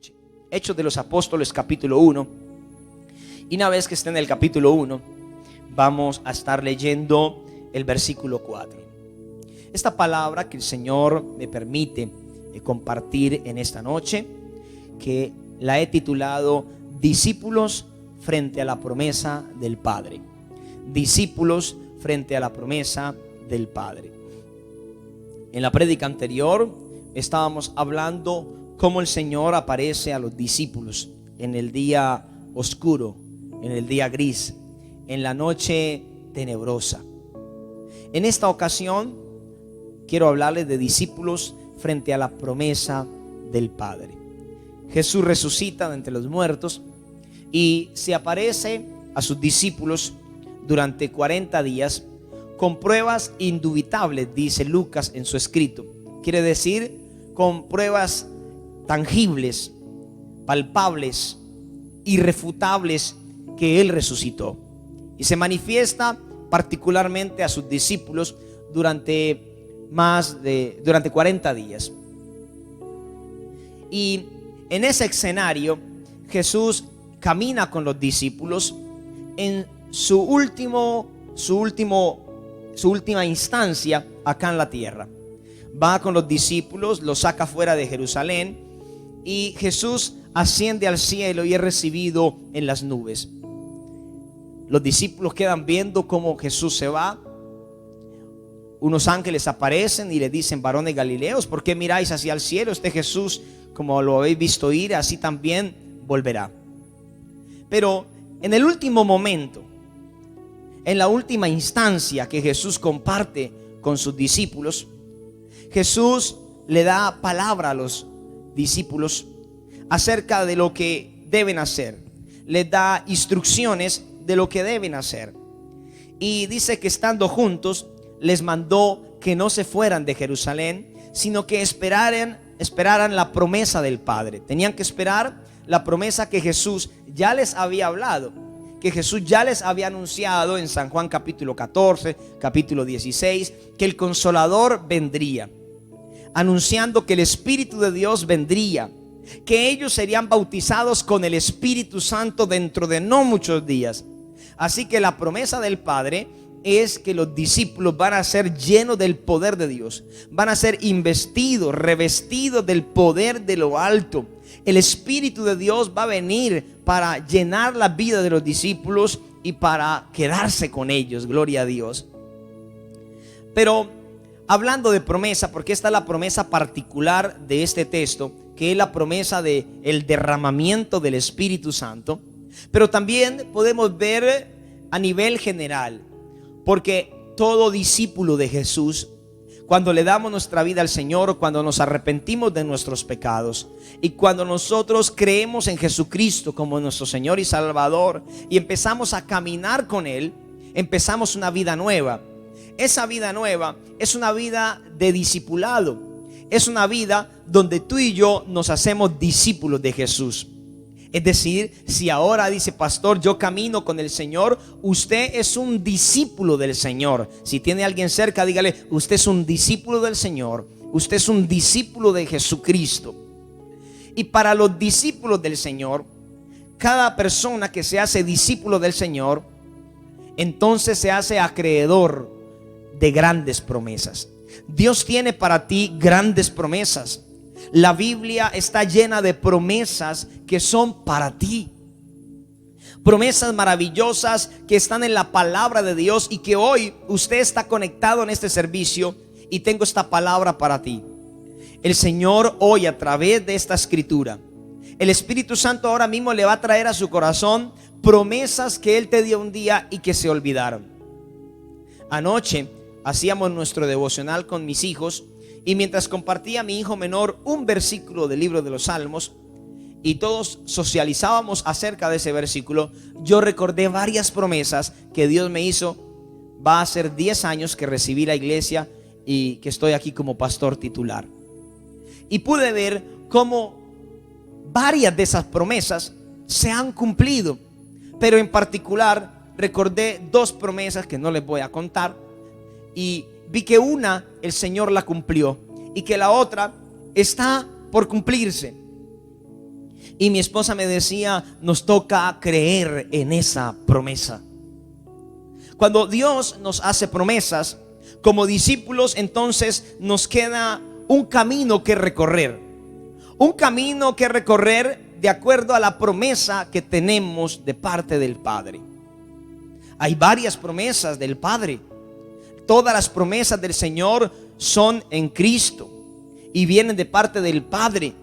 noche. Hechos de los Apóstoles, capítulo 1. Y una vez que esté en el capítulo 1, vamos a estar leyendo el versículo 4. Esta palabra que el Señor me permite compartir en esta noche, que la he titulado Discípulos frente a la promesa del Padre. Discípulos frente a la promesa del Padre. En la prédica anterior estábamos hablando cómo el Señor aparece a los discípulos en el día oscuro, en el día gris, en la noche tenebrosa. En esta ocasión quiero hablarles de discípulos frente a la promesa del Padre. Jesús resucita de entre los muertos y se aparece a sus discípulos durante 40 días con pruebas indubitables, dice Lucas en su escrito. Quiere decir, con pruebas tangibles, palpables, irrefutables que Él resucitó. Y se manifiesta particularmente a sus discípulos durante 40 días. Y en ese escenario, Jesús camina con los discípulos en su última instancia acá en la tierra. Va con los discípulos, los saca fuera de Jerusalén y Jesús asciende al cielo y es recibido en las nubes. Los discípulos quedan viendo cómo Jesús se va. Unos ángeles aparecen y le dicen: varones galileos, ¿por qué miráis hacia el cielo? Este Jesús, como lo habéis visto ir, así también volverá. Pero en el último momento, en la última instancia que Jesús comparte con sus discípulos, Jesús le da palabra a los discípulos acerca de lo que deben hacer. Les da instrucciones de lo que deben hacer. Y dice que estando juntos, les mandó que no se fueran de Jerusalén, sino que esperaran la promesa del Padre. Tenían que esperar la promesa que Jesús ya les había hablado, que Jesús ya les había anunciado en San Juan capítulo 14, capítulo 16, que el Consolador vendría, anunciando que el Espíritu de Dios vendría, que ellos serían bautizados con el Espíritu Santo dentro de no muchos días. Así que la promesa del Padre es que los discípulos van a ser llenos del poder de Dios, van a ser investidos, revestidos del poder de lo alto. El Espíritu de Dios va a venir para llenar la vida de los discípulos y para quedarse con ellos, gloria a Dios. Pero hablando de promesa, porque esta es la promesa particular de este texto, que es la promesa del derramamiento del Espíritu Santo, pero también podemos ver a nivel general, porque todo discípulo de Jesús, cuando le damos nuestra vida al Señor, cuando nos arrepentimos de nuestros pecados y cuando nosotros creemos en Jesucristo como nuestro Señor y Salvador y empezamos a caminar con Él, empezamos una vida nueva. Esa vida nueva es una vida de discipulado, es una vida donde tú y yo nos hacemos discípulos de Jesús. Es decir, si ahora dice: pastor, yo camino con el Señor, usted es un discípulo del Señor. Si tiene alguien cerca, dígale: usted es un discípulo del Señor, usted es un discípulo de Jesucristo. Y para los discípulos del Señor, cada persona que se hace discípulo del Señor, entonces se hace acreedor de grandes promesas. Dios tiene para ti grandes promesas. La Biblia está llena de promesas que son para ti. Promesas maravillosas que están en la palabra de Dios y que hoy usted está conectado en este servicio y tengo esta palabra para ti. El Señor hoy, a través de esta escritura, el Espíritu Santo ahora mismo le va a traer a su corazón promesas que Él te dio un día y que se olvidaron. Anoche hacíamos nuestro devocional con mis hijos y mientras compartía a mi hijo menor un versículo del libro de los Salmos y todos socializábamos acerca de ese versículo, yo recordé varias promesas que Dios me hizo. Va a ser 10 años que recibí la iglesia y que estoy aquí como pastor titular. Y pude ver cómo varias de esas promesas se han cumplido, pero en particular recordé 2 promesas que no les voy a contar y vi que una el Señor la cumplió y que la otra está por cumplirse. Y mi esposa me decía, nos toca creer en esa promesa. Cuando Dios nos hace promesas, como discípulos, entonces nos queda un camino que recorrer. Un camino que recorrer de acuerdo a la promesa que tenemos de parte del Padre. Hay varias promesas del Padre. Todas las promesas del Señor son en Cristo y vienen de parte del Padre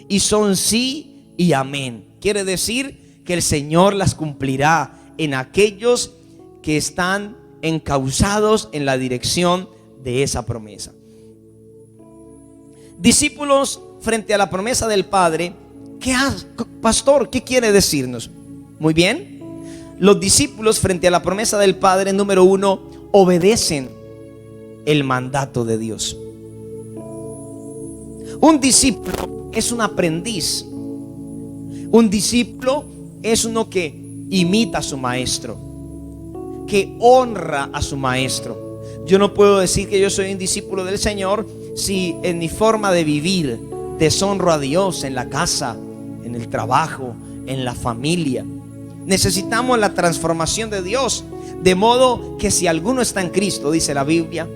y son sí y amén. Quiere decir que el Señor las cumplirá en aquellos que están encausados en la dirección de esa promesa. Discípulos frente a la promesa del Padre. ¿Qué hace, pastor? ¿Qué quiere decirnos? Muy bien. Los discípulos frente a la promesa del Padre, número uno, obedecen el mandato de Dios. Un discípulo es un aprendiz. Un discípulo es uno que imita a su maestro, que honra a su maestro. Yo no puedo decir que yo soy un discípulo del Señor si en mi forma de vivir deshonro a Dios en la casa, en el trabajo, en la familia. Necesitamos la transformación de Dios, de modo que si alguno está en Cristo, dice la Biblia,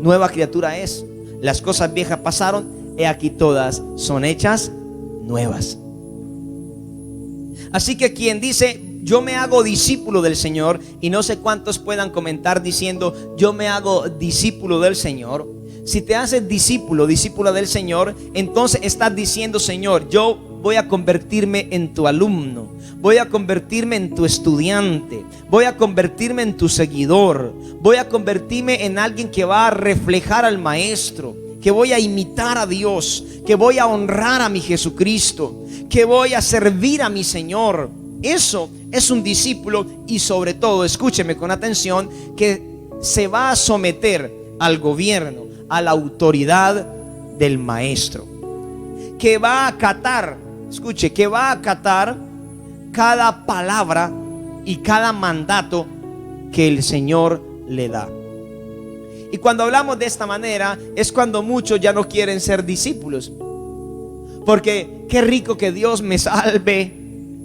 nueva criatura es. Las cosas viejas pasaron, he aquí todas son hechas nuevas. Así que quien dice, yo me hago discípulo del Señor, y no sé cuántos puedan comentar diciendo, yo me hago discípulo del Señor. Si te haces discípulo, discípula del Señor, entonces estás diciendo, Señor, yo voy a convertirme en tu alumno, voy a convertirme en tu estudiante, voy a convertirme en tu seguidor, voy a convertirme en alguien que va a reflejar al Maestro, que voy a imitar a Dios, que voy a honrar a mi Jesucristo, que voy a servir a mi Señor. Eso es un discípulo, y sobre todo, escúcheme con atención, que se va a someter al gobierno, a la autoridad del Maestro, que va a acatar, escuche, que va a acatar cada palabra y cada mandato que el Señor le da. Y cuando hablamos de esta manera es cuando muchos ya no quieren ser discípulos, porque qué rico que Dios me salve.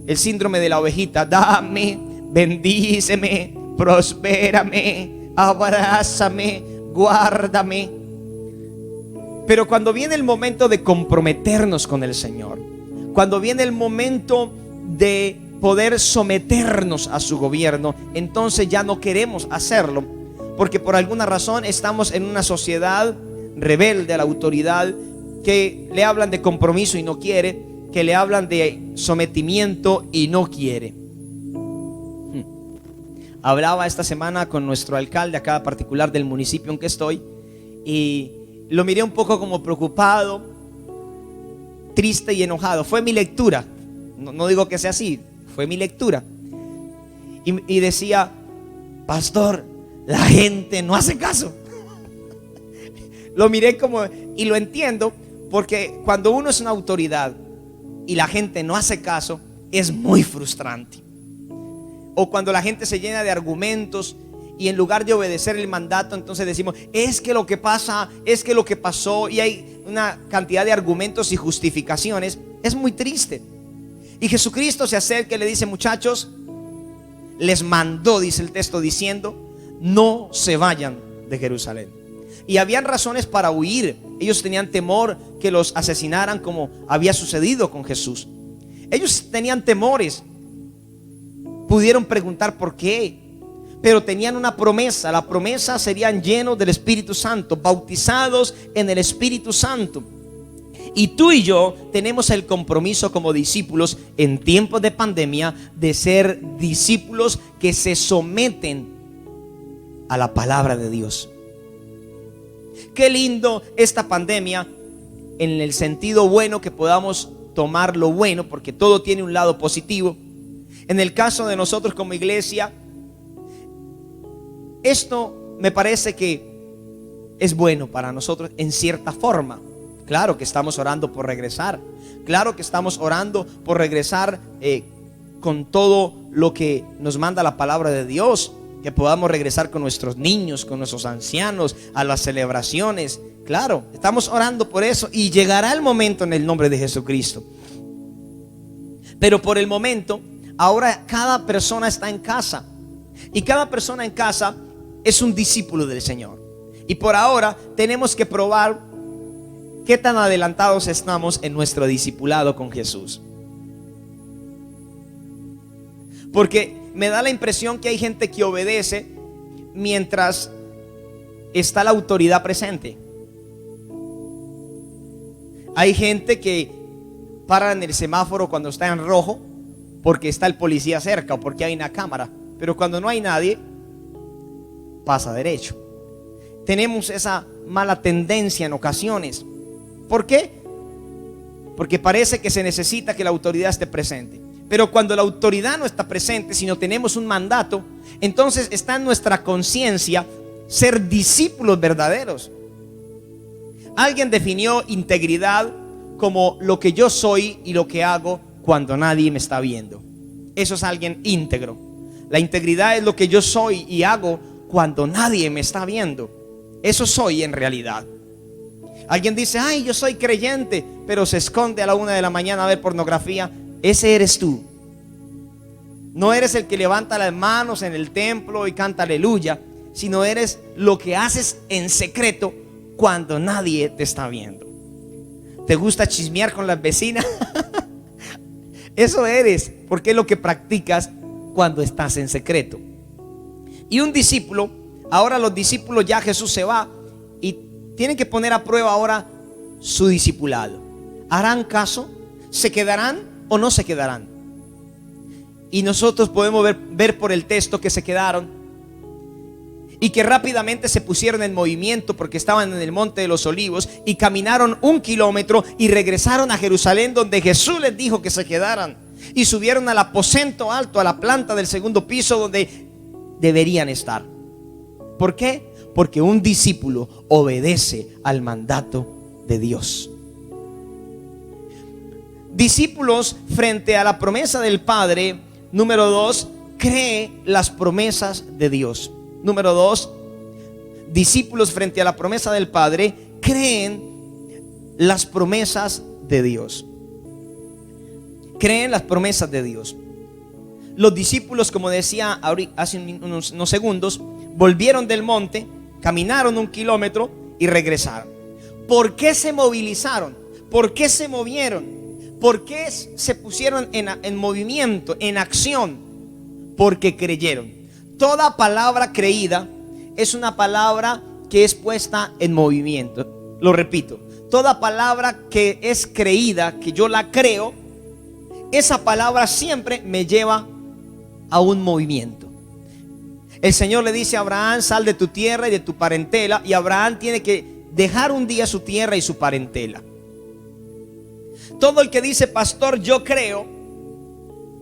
El síndrome de la ovejita: dame, bendíceme, prospérame, abrázame, guárdame. Pero cuando viene el momento de comprometernos con el Señor, cuando viene el momento de poder someternos a su gobierno, entonces ya no queremos hacerlo, porque por alguna razón estamos en una sociedad rebelde a la autoridad, que le hablan de compromiso y no quiere, que le hablan de sometimiento y no quiere. Hablaba esta semana con nuestro alcalde acá particular del municipio en que estoy, y lo miré un poco como preocupado, triste y enojado. Fue mi lectura, no digo que sea así, fue mi lectura. Y decía: pastor, la gente no hace caso. Lo miré como, y lo entiendo, porque cuando uno es una autoridad y la gente no hace caso, es muy frustrante. O cuando la gente se llena de argumentos y en lugar de obedecer el mandato, entonces decimos: es que lo que pasa, es que lo que pasó, y hay una cantidad de argumentos y justificaciones. Es muy triste. Y Jesucristo se acerca y le dice: muchachos, les mandó, dice el texto, diciendo: no se vayan de Jerusalén. Y habían razones para huir. Ellos tenían temor que los asesinaran, como había sucedido con Jesús. Ellos tenían temores. Pudieron preguntar por qué, pero tenían una promesa. La promesa: serían llenos del Espíritu Santo, bautizados en el Espíritu Santo. Y tú y yo tenemos el compromiso como discípulos en tiempos de pandemia de ser discípulos que se someten a la palabra de Dios. Qué lindo esta pandemia, en el sentido bueno, que podamos tomar lo bueno, porque todo tiene un lado positivo. En el caso de nosotros como iglesia, esto me parece que es bueno para nosotros en cierta forma. Claro que estamos orando por regresar. Claro que estamos orando por regresar con todo lo que nos manda la palabra de Dios. Que podamos regresar con nuestros niños, con nuestros ancianos, a las celebraciones. Claro, estamos orando por eso, y llegará el momento en el nombre de Jesucristo. Pero por el momento, ahora cada persona está en casa. Y cada persona en casa es un discípulo del Señor. Y por ahora tenemos que probar qué tan adelantados estamos en nuestro discipulado con Jesús. Porque me da la impresión que hay gente que obedece mientras está la autoridad presente. Hay gente que para en el semáforo cuando está en rojo porque está el policía cerca o porque hay una cámara, pero cuando no hay nadie pasa derecho. Tenemos esa mala tendencia en ocasiones. ¿Por qué? Porque parece que se necesita que la autoridad esté presente. Pero cuando la autoridad no está presente, sino tenemos un mandato, entonces está en nuestra conciencia ser discípulos verdaderos. Alguien definió integridad como lo que yo soy y lo que hago cuando nadie me está viendo. Eso es alguien íntegro. La integridad es lo que yo soy y hago cuando nadie me está viendo. Eso soy en realidad. Alguien dice, ay, yo soy creyente, pero se esconde a la 1 de la mañana a ver pornografía. Ese eres tú. No eres el que levanta las manos en el templo y canta aleluya, sino eres lo que haces en secreto cuando nadie te está viendo. ¿Te gusta chismear con las vecinas? Eso eres, porque es lo que practicas cuando estás en secreto. Y un discípulo, ahora los discípulos ya Jesús se va y tienen que poner a prueba ahora su discipulado. ¿Harán caso? ¿Se quedarán o no se quedarán? Y nosotros podemos ver por el texto que se quedaron y que rápidamente se pusieron en movimiento porque estaban en el monte de los olivos y caminaron 1 kilómetro y regresaron a Jerusalén, donde Jesús les dijo que se quedaran, y subieron al aposento alto, a la planta del 2.º piso donde deberían estar. ¿Por qué? Porque un discípulo obedece al mandato de Dios. Discípulos frente a la promesa del Padre. Número 2, cree las promesas de Dios. Número 2, discípulos frente a la promesa del Padre creen las promesas de Dios. Creen las promesas de Dios. Los discípulos, como decía hace unos segundos, volvieron del monte, caminaron 1 kilómetro y regresaron. ¿Por qué se movilizaron? ¿Por qué se movieron? ¿Por qué se pusieron en movimiento, en acción? Porque creyeron. Toda palabra creída es una palabra que es puesta en movimiento. Lo repito, toda palabra que es creída, que yo la creo, esa palabra siempre me lleva a un movimiento. El Señor le dice a Abraham, sal de tu tierra y de tu parentela, y Abraham tiene que dejar un día su tierra y su parentela. Todo el que dice, pastor, yo creo,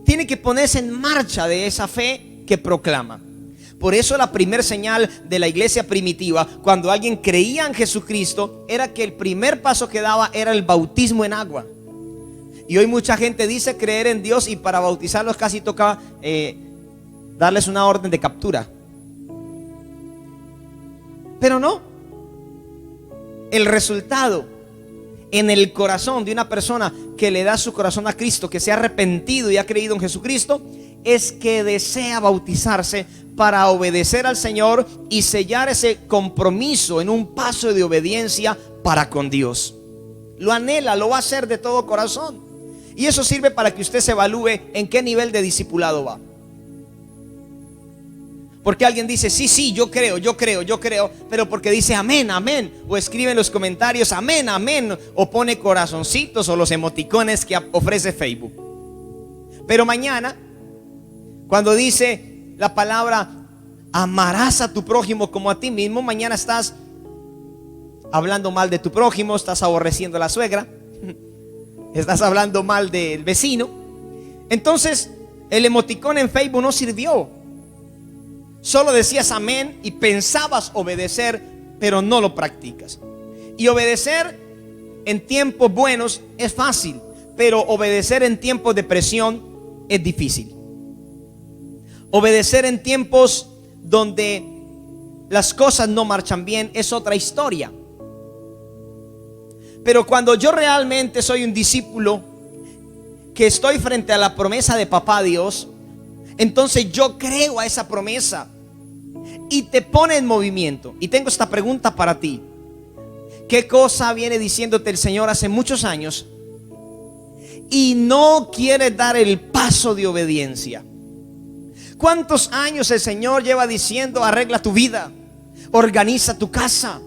tiene que ponerse en marcha de esa fe que proclama. Por eso la primer señal de la iglesia primitiva, cuando alguien creía en Jesucristo, era que el primer paso que daba era el bautismo en agua. Y hoy mucha gente dice creer en Dios, y para bautizarlos casi toca darles una orden de captura. Pero no. El resultado en el corazón de una persona que le da su corazón a Cristo, que se ha arrepentido y ha creído en Jesucristo, es que desea bautizarse para obedecer al Señor y sellar ese compromiso en un paso de obediencia para con Dios. Lo anhela, lo va a hacer de todo corazón. Y eso sirve para que usted se evalúe en qué nivel de discipulado va. Porque alguien dice, sí, yo creo, pero porque dice amén, amén, o escribe en los comentarios amén, amén, o pone corazoncitos o los emoticones que ofrece Facebook. Pero mañana, cuando dice la palabra amarás a tu prójimo como a ti mismo, mañana estás hablando mal de tu prójimo, estás aborreciendo a la suegra, estás hablando mal del vecino. Entonces el emoticón en Facebook no sirvió. Solo decías amén y pensabas obedecer, pero no lo practicas. Y obedecer en tiempos buenos es fácil, pero obedecer en tiempos de presión es difícil. Obedecer en tiempos donde las cosas no marchan bien es otra historia. Pero cuando yo realmente soy un discípulo que estoy frente a la promesa de papá Dios, entonces yo creo a esa promesa y te pone en movimiento. Y tengo esta pregunta para ti: ¿qué cosa viene diciéndote el Señor hace muchos años y no quieres dar el paso de obediencia? ¿Cuántos años el Señor lleva diciendo: arregla tu vida, organiza tu casa,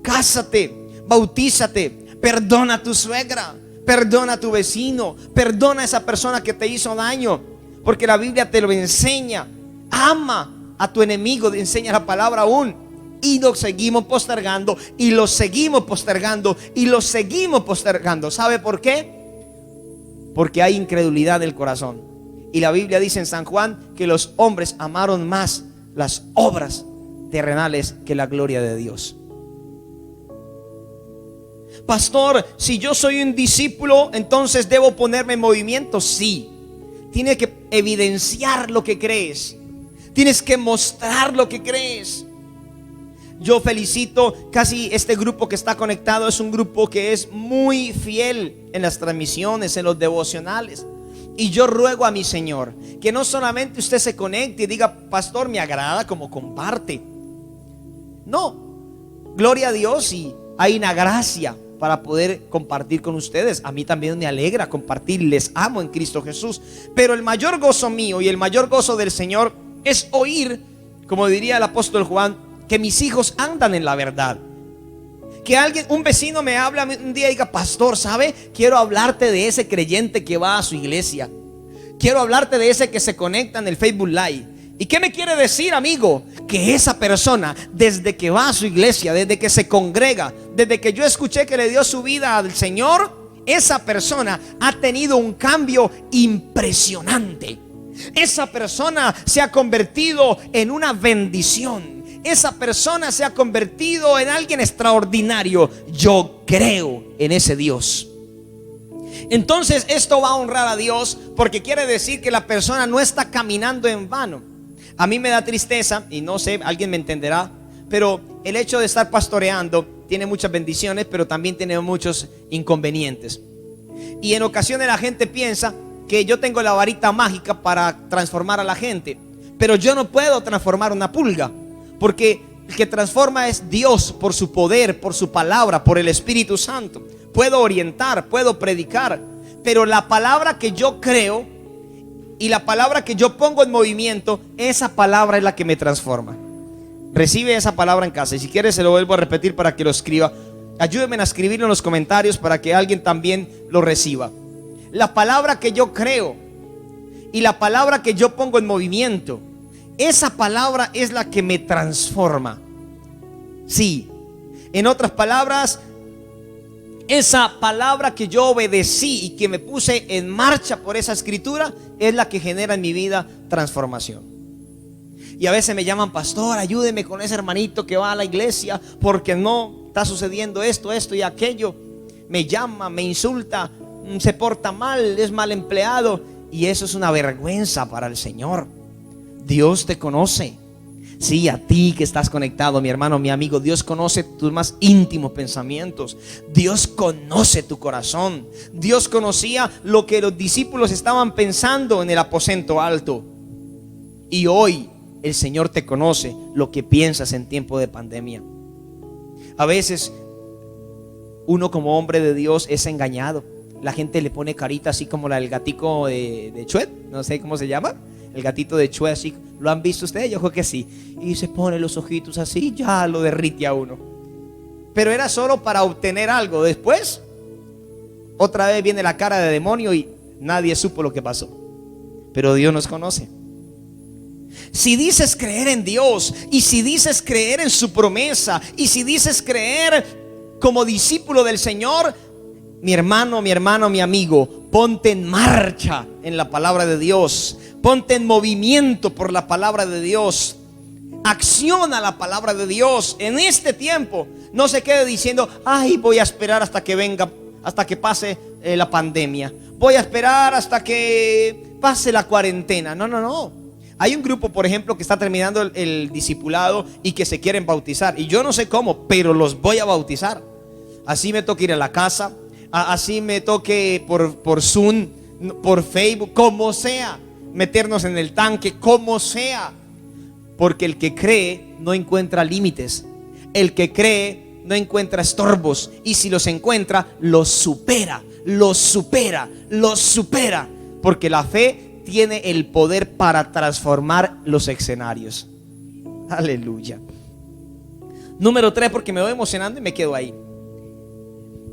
cásate, bautízate, perdona a tu suegra, perdona a tu vecino, perdona a esa persona que te hizo daño? Porque la Biblia te lo enseña. Ama a tu enemigo, enseña la palabra aún. Y lo seguimos postergando, y lo seguimos postergando, y lo seguimos postergando. ¿Sabe por qué? Porque hay incredulidad en el corazón. Y la Biblia dice en San Juan que los hombres amaron más las obras terrenales que la gloria de Dios. Pastor, si yo soy un discípulo, entonces debo ponerme en movimiento. Sí, tienes que evidenciar lo que crees, tienes que mostrar lo que crees. Yo felicito casi este grupo que está conectado. Es un grupo que es muy fiel en las transmisiones, en los devocionales. Y yo ruego a mi Señor que no solamente usted se conecte y diga: pastor, me agrada como comparte. No, gloria a Dios, y hay una gracia para poder compartir con ustedes. A mí también me alegra compartir, les amo en Cristo Jesús. Pero el mayor gozo mío y el mayor gozo del Señor es oír, como diría el apóstol Juan, que mis hijos andan en la verdad. Que alguien, un vecino me habla un día y diga: pastor, ¿sabe? Quiero hablarte de ese creyente que va a su iglesia. Quiero hablarte de ese que se conecta en el Facebook Live. ¿Y qué me quiere decir, amigo? Que esa persona, desde que va a su iglesia, desde que se congrega, desde que yo escuché que le dio su vida al Señor, esa persona ha tenido un cambio impresionante. Esa persona se ha convertido en una bendición. Esa persona se ha convertido en alguien extraordinario. Yo creo en ese Dios. Entonces esto va a honrar a Dios, porque quiere decir que la persona no está caminando en vano. A mí me da tristeza, y no sé, alguien me entenderá, pero el hecho de estar pastoreando tiene muchas bendiciones, pero también tiene muchos inconvenientes. Y en ocasiones la gente piensa que yo tengo la varita mágica para transformar a la gente, pero yo no puedo transformar una pulga, porque el que transforma es Dios, por su poder, por su palabra, por el Espíritu Santo. Puedo orientar, puedo predicar, pero la palabra que yo creo y la palabra que yo pongo en movimiento, esa palabra es la que me transforma. Recibe esa palabra en casa, y si quieres se lo vuelvo a repetir para que lo escriba. Ayúdenme a escribirlo en los comentarios para que alguien también lo reciba. La palabra que yo creo y la palabra que yo pongo en movimiento, esa palabra es la que me transforma. Sí, en otras palabras, esa palabra que yo obedecí y que me puse en marcha por esa escritura es la que genera en mi vida transformación. Y a veces me llaman: pastor, ayúdeme con ese hermanito que va a la iglesia porque no está sucediendo esto y aquello. Me llama, me insulta, se porta mal, es mal empleado. Y eso es una vergüenza para el Señor. Dios te conoce. Sí, a ti que estás conectado, mi hermano, mi amigo, Dios conoce tus más íntimos pensamientos. Dios conoce tu corazón. Dios conocía lo que los discípulos estaban pensando en el aposento alto. Y hoy el Señor te conoce lo que piensas en tiempo de pandemia. A veces uno como hombre de Dios es engañado. La gente le pone carita así como la del gatico de Chuet, no sé cómo se llama. El gatito de Chue, así. ¿Lo han visto ustedes? Yo creo que sí. Y se pone los ojitos así, ya lo derrite a uno. Pero era solo para obtener algo. Después, otra vez viene la cara de demonio y nadie supo lo que pasó. Pero Dios nos conoce. Si dices creer en Dios, y si dices creer en su promesa, y si dices creer como discípulo del Señor, mi hermano, mi amigo, ponte en marcha en la palabra de Dios. Ponte en movimiento por la palabra de Dios. Acciona la palabra de Dios en este tiempo. No se quede diciendo: ay, voy a esperar hasta que venga, hasta que pase la pandemia. Voy a esperar hasta que pase la cuarentena. No. Hay un grupo, por ejemplo, que está terminando el discipulado y que se quieren bautizar. Y yo no sé cómo, pero los voy a bautizar. Así me toque ir a la casa, así me toque por Zoom por Facebook, como sea, meternos en el tanque, como sea. Porque el que cree no encuentra límites. El que cree no encuentra estorbos. Y si los encuentra, los supera, los supera, los supera. Porque la fe tiene el poder para transformar los escenarios. Aleluya. Número 3, porque me voy emocionando y me quedo ahí.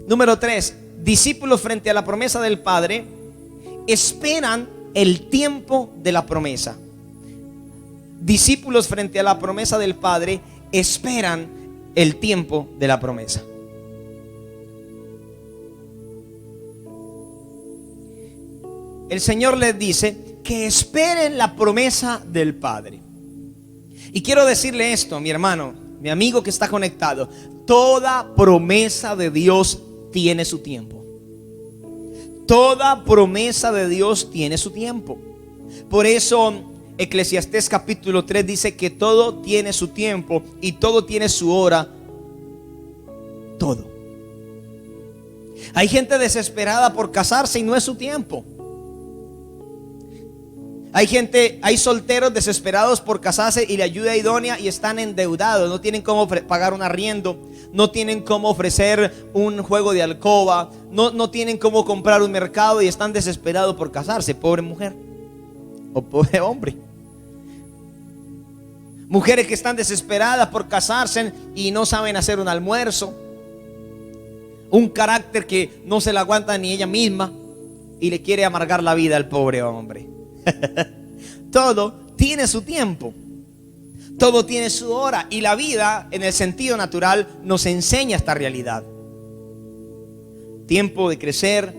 Número 3, discípulos frente a la promesa del Padre esperan el tiempo de la promesa. Discípulos frente a la promesa del Padre esperan el tiempo de la promesa. El Señor les dice que esperen la promesa del Padre. Y quiero decirle esto, mi hermano, mi amigo que está conectado: toda promesa de Dios tiene su tiempo. Toda promesa de Dios tiene su tiempo. Por eso Eclesiastés capítulo 3 dice que todo tiene su tiempo y todo tiene su hora. Todo. Hay gente desesperada por casarse y no es su tiempo. Hay solteros desesperados por casarse y la ayuda idónea y están endeudados, no tienen cómo pagar un arriendo, no tienen cómo ofrecer un juego de alcoba, no tienen cómo comprar un mercado y están desesperados por casarse. Pobre mujer o pobre hombre. Mujeres que están desesperadas por casarse y no saben hacer un almuerzo, un carácter que no se le aguanta ni ella misma y le quiere amargar la vida al pobre hombre. Todo tiene su tiempo, todo tiene su hora, y la vida en el sentido natural nos enseña esta realidad. Tiempo de crecer,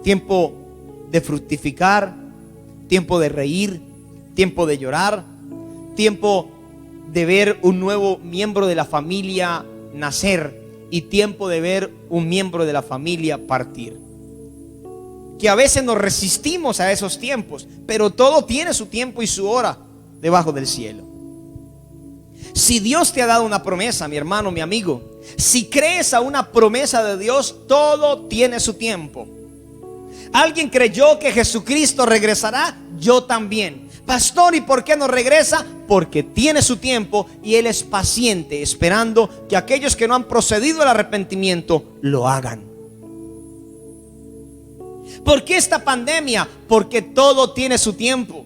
tiempo de fructificar, tiempo de reír, tiempo de llorar, tiempo de ver un nuevo miembro de la familia nacer y tiempo de ver un miembro de la familia partir. Que a veces nos resistimos a esos tiempos, pero todo tiene su tiempo y su hora debajo del cielo. Si Dios te ha dado una promesa, mi hermano, mi amigo, si crees a una promesa de Dios, todo tiene su tiempo. Alguien creyó que Jesucristo regresará, yo también. Pastor, ¿y por qué no regresa? Porque tiene su tiempo y Él es paciente, esperando que aquellos que no han procedido al arrepentimiento lo hagan. ¿Por qué esta pandemia? Porque todo tiene su tiempo.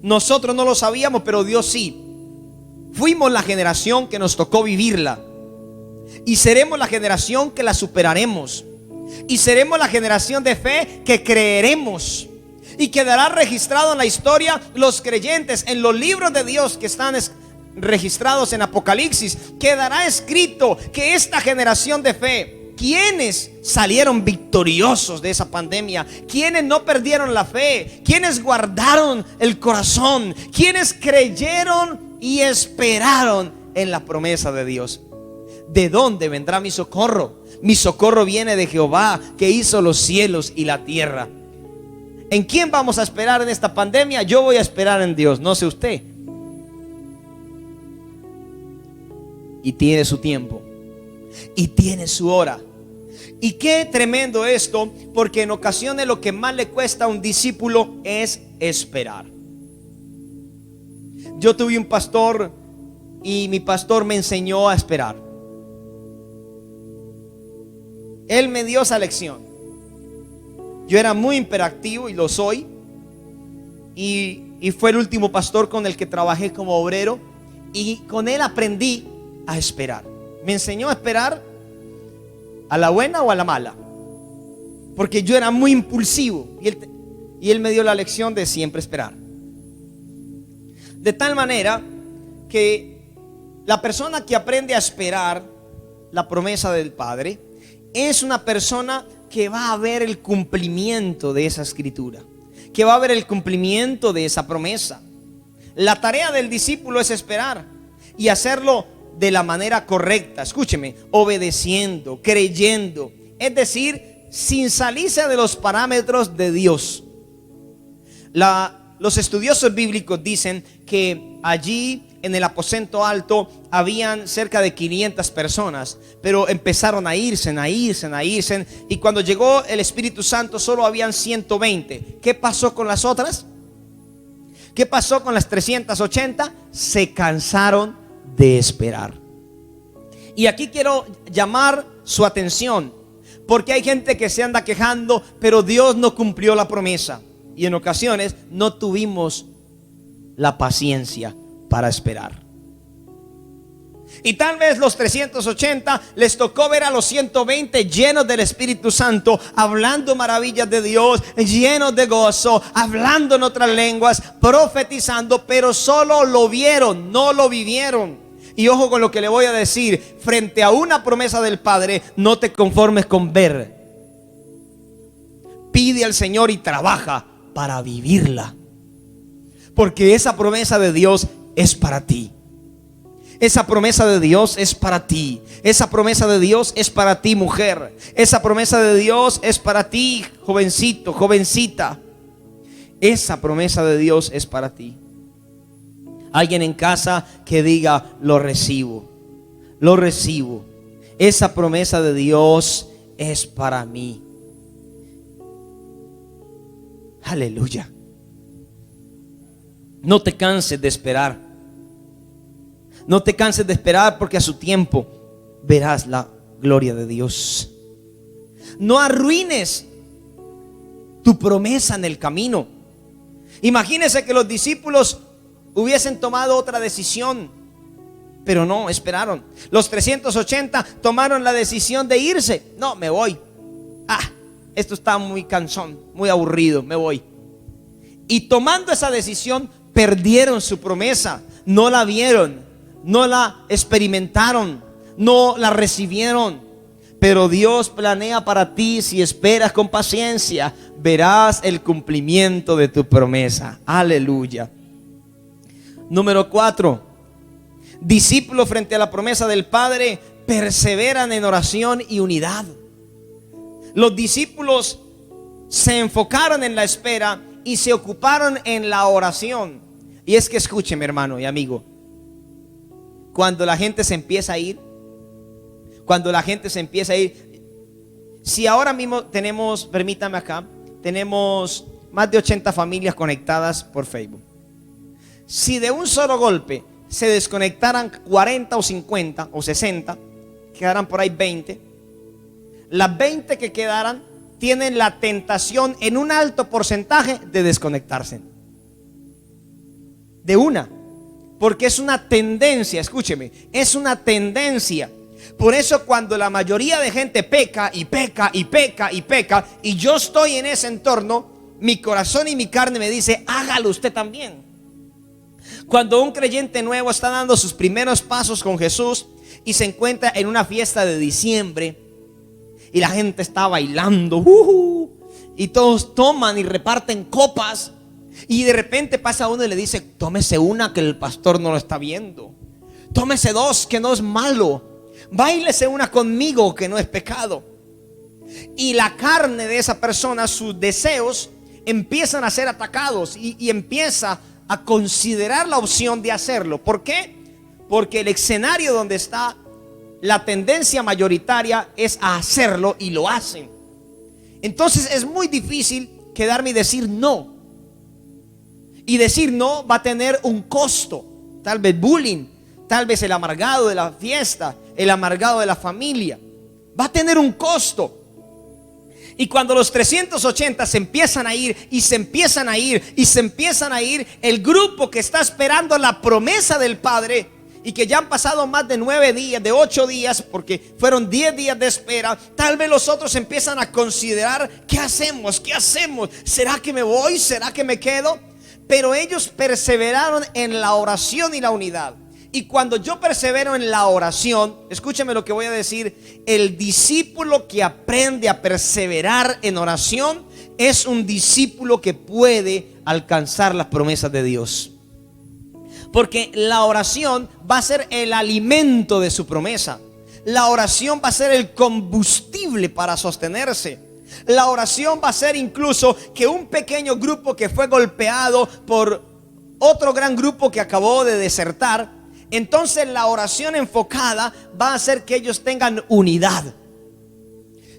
Nosotros no lo sabíamos, pero Dios sí. Fuimos la generación que nos tocó vivirla, y seremos la generación que la superaremos, y seremos la generación de fe que creeremos, y quedará registrado en la historia los creyentes en los libros de Dios que están registrados en Apocalipsis. Quedará escrito que esta generación de fe, quienes salieron victoriosos de esa pandemia, quienes no perdieron la fe, quienes guardaron el corazón, quienes creyeron y esperaron en la promesa de Dios. ¿De dónde vendrá mi socorro? Mi socorro viene de Jehová, que hizo los cielos y la tierra. ¿En quién vamos a esperar en esta pandemia? Yo voy a esperar en Dios, no sé usted. Y tiene su tiempo y tiene su hora. Y qué tremendo esto, porque en ocasiones lo que más le cuesta a un discípulo es esperar. Yo tuve un pastor y mi pastor me enseñó a esperar. Él me dio esa lección. Yo era muy hiperactivo y lo soy, y fue el último pastor con el que trabajé como obrero, y con él aprendí a esperar. Me enseñó a esperar a la buena o a la mala, porque yo era muy impulsivo, y él me dio la lección de siempre esperar. De tal manera que la persona que aprende a esperar la promesa del Padre es una persona que va a ver el cumplimiento de esa escritura, que va a ver el cumplimiento de esa promesa. La tarea del discípulo es esperar y hacerlo de la manera correcta. Escúcheme, obedeciendo, creyendo, es decir, sin salirse de los parámetros de Dios. Los estudiosos bíblicos dicen que allí en el aposento alto habían cerca de 500 personas, pero empezaron a irse, y cuando llegó el Espíritu Santo solo habían 120. ¿Qué pasó con las otras? ¿Qué pasó con las 380? Se cansaron de esperar. Y aquí quiero llamar su atención, porque hay gente que se anda quejando, pero Dios no cumplió la promesa. Y en ocasiones no tuvimos la paciencia para esperar. Y tal vez los 380 les tocó ver a los 120 llenos del Espíritu Santo, hablando maravillas de Dios, llenos de gozo, hablando en otras lenguas, profetizando, pero solo lo vieron, no lo vivieron. Y ojo con lo que le voy a decir: frente a una promesa del Padre, no te conformes con ver. Pide al Señor y trabaja para vivirla, porque esa promesa de Dios es para ti. Esa promesa de Dios es para ti. Esa promesa de Dios es para ti, mujer. Esa promesa de Dios es para ti, jovencito, jovencita. Esa promesa de Dios es para ti. Alguien en casa que diga: lo recibo, lo recibo. Esa promesa de Dios es para mí. Aleluya. No te canses de esperar. No te canses de esperar, porque a su tiempo verás la gloria de Dios. No arruines tu promesa en el camino. Imagínese que los discípulos hubiesen tomado otra decisión, pero no, esperaron. Los 380 tomaron la decisión de irse. No, me voy. Esto está muy cansón, muy aburrido, me voy. Y tomando esa decisión, perdieron su promesa. No la vieron, no la experimentaron, no la recibieron. Pero Dios planea para ti: si esperas con paciencia, verás el cumplimiento de tu promesa. Aleluya. Número 4. Discípulos frente a la promesa del Padre perseveran en oración y unidad. Los discípulos se enfocaron en la espera y se ocuparon en la oración. Y es que escúcheme, hermano y amigo, cuando la gente se empieza a ir, si ahora mismo tenemos, permítame acá, tenemos más de 80 familias conectadas por Facebook. Si de un solo golpe se desconectaran 40 o 50 o 60, quedaran por ahí 20. Las 20 que quedaran tienen la tentación en un alto porcentaje de desconectarse. De una. Porque es una tendencia, escúcheme, es una tendencia. Por eso cuando la mayoría de gente peca y peca y peca y peca, y yo estoy en ese entorno, mi corazón y mi carne me dice: hágalo usted también. Cuando un creyente nuevo está dando sus primeros pasos con Jesús y se encuentra en una fiesta de diciembre y la gente está bailando, y todos toman y reparten copas, y de repente pasa uno y le dice: tómese una, que el pastor no lo está viendo. Tómese dos, que no es malo. Báilese una conmigo, que no es pecado. Y la carne de esa persona, sus deseos empiezan a ser atacados, y empieza a considerar la opción de hacerlo. ¿Por qué? Porque el escenario donde está, la tendencia mayoritaria es a hacerlo, y lo hacen. Entonces es muy difícil quedarme y decir no. Y decir no va a tener un costo. Tal vez bullying, tal vez el amargado de la fiesta, el amargado de la familia. Va a tener un costo. Y cuando los 380 se empiezan a ir, y se empiezan a ir, y se empiezan a ir, el grupo que está esperando la promesa del Padre, y que ya han pasado más de 9 días, de 8 días, porque fueron 10 días de espera, tal vez los otros empiezan a considerar: ¿qué hacemos? ¿Qué hacemos? ¿Será que me voy? ¿Será que me quedo? Pero ellos perseveraron en la oración y la unidad. Y cuando yo persevero en la oración, escúcheme lo que voy a decir: el discípulo que aprende a perseverar en oración es un discípulo que puede alcanzar las promesas de Dios. Porque la oración va a ser el alimento de su promesa. La oración va a ser el combustible para sostenerse. La oración va a ser incluso que un pequeño grupo que fue golpeado por otro gran grupo que acabó de desertar. Entonces la oración enfocada va a hacer que ellos tengan unidad.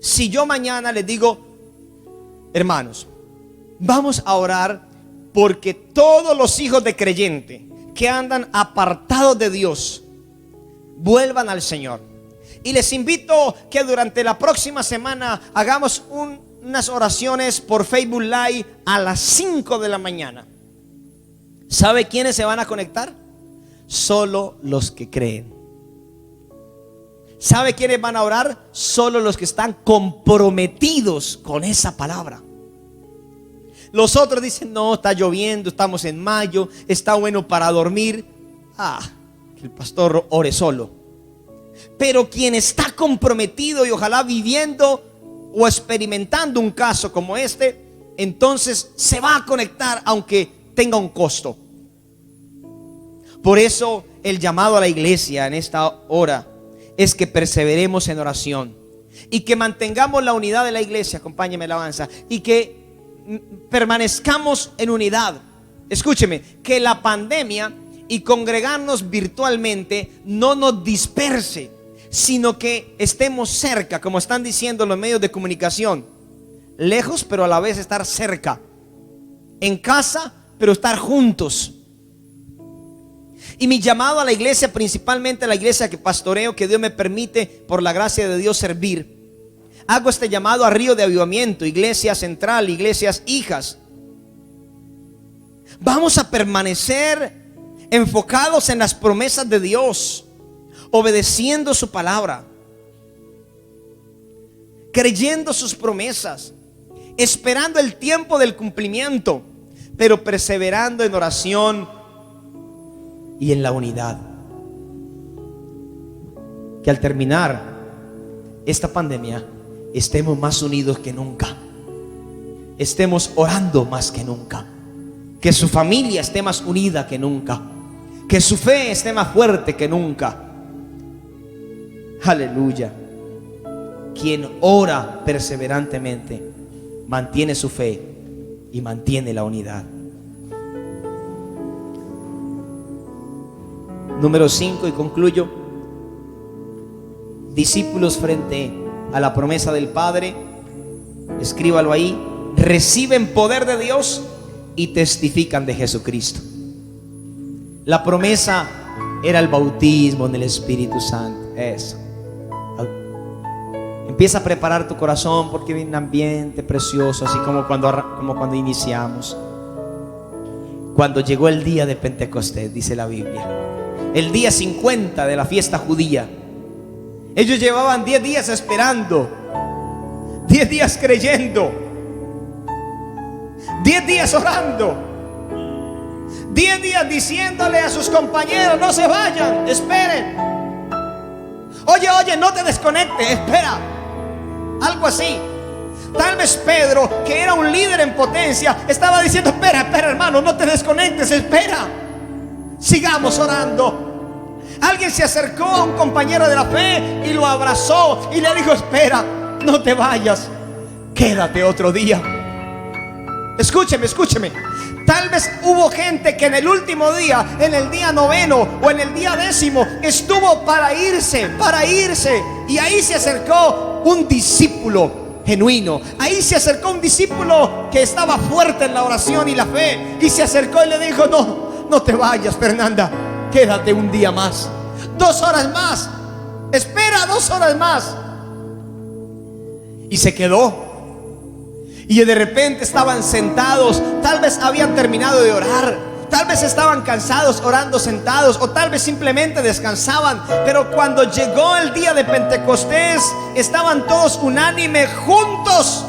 Si yo mañana les digo, hermanos, vamos a orar porque todos los hijos de creyente que andan apartados de Dios vuelvan al Señor. Y les invito que durante la próxima semana hagamos unas oraciones por Facebook Live a las 5 de la mañana. ¿Sabe quiénes se van a conectar? Solo los que creen. ¿Sabe quiénes van a orar? Solo los que están comprometidos con esa palabra. Los otros dicen, no, está lloviendo, estamos en mayo, está bueno para dormir. Que el pastor ore solo. Pero quien está comprometido y ojalá viviendo o experimentando un caso como este, entonces se va a conectar aunque tenga un costo. Por eso el llamado a la iglesia en esta hora es que perseveremos en oración y que mantengamos la unidad de la iglesia. Acompáñeme, alabanza. Y que permanezcamos en unidad. Escúcheme, que la pandemia y congregarnos virtualmente no nos disperse, sino que estemos cerca, como están diciendo los medios de comunicación. Lejos, pero a la vez estar cerca. En casa, pero estar juntos. Y mi llamado a la iglesia, principalmente a la iglesia que pastoreo, que Dios me permite por la gracia de Dios servir, hago este llamado a Río de Avivamiento, Iglesia Central, iglesias hijas. Vamos a permanecer enfocados en las promesas de Dios, obedeciendo su palabra, creyendo sus promesas, esperando el tiempo del cumplimiento, pero perseverando en oración y en la unidad. Que al terminar esta pandemia estemos más unidos que nunca, estemos orando más que nunca, que su familia esté más unida que nunca, que su fe esté más fuerte que nunca. Aleluya. Quien ora perseverantemente mantiene su fe y mantiene la unidad. Número 5, y concluyo. Discípulos frente a la promesa del Padre, escríbalo ahí, reciben poder de Dios y testifican de Jesucristo. La promesa era el bautismo en el Espíritu Santo. Eso. Empieza a preparar tu corazón porque viene un ambiente precioso, así como cuando iniciamos. Cuando llegó el día de Pentecostés, dice la Biblia, el día 50 de la fiesta judía, ellos llevaban 10 días esperando, 10 días creyendo, 10 días orando, 10 días diciéndole a sus compañeros, no se vayan, esperen. Oye, no te desconectes, espera. Algo así. Tal vez Pedro, que era un líder en potencia, estaba diciendo, espera hermano, no te desconectes, espera, sigamos orando. Alguien se acercó a un compañero de la fe y lo abrazó y le dijo, espera, no te vayas, quédate otro día. Escúcheme. Tal vez hubo gente que en el último día, en el día 9 o en el día 10, estuvo para irse. Y ahí se acercó un discípulo genuino. Ahí se acercó un discípulo que estaba fuerte en la oración y la fe. Y se acercó y le dijo, no te vayas, Fernanda, quédate un día más, 2 horas más, espera 2 horas más. Y se quedó. Y de repente estaban sentados, tal vez habían terminado de orar, tal vez estaban cansados orando sentados, o tal vez simplemente descansaban. Pero cuando llegó el día de Pentecostés, estaban todos unánimes, juntos.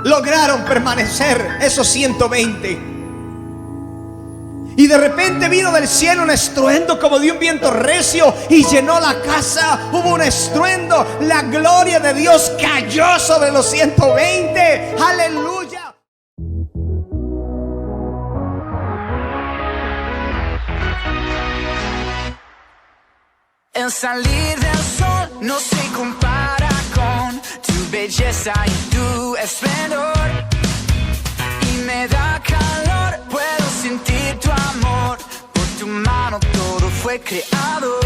Lograron permanecer esos 120. Y de repente vino del cielo un estruendo como de un viento recio y llenó la casa. Hubo un estruendo, la gloria de Dios cayó sobre los 120. Aleluya. El salir del sol no se compara con tu belleza y tu esplendor. Y me da calor, puedo sentir fue creado.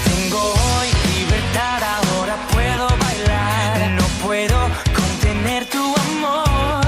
Tengo hoy libertad, ahora puedo bailar. No puedo contener tu amor.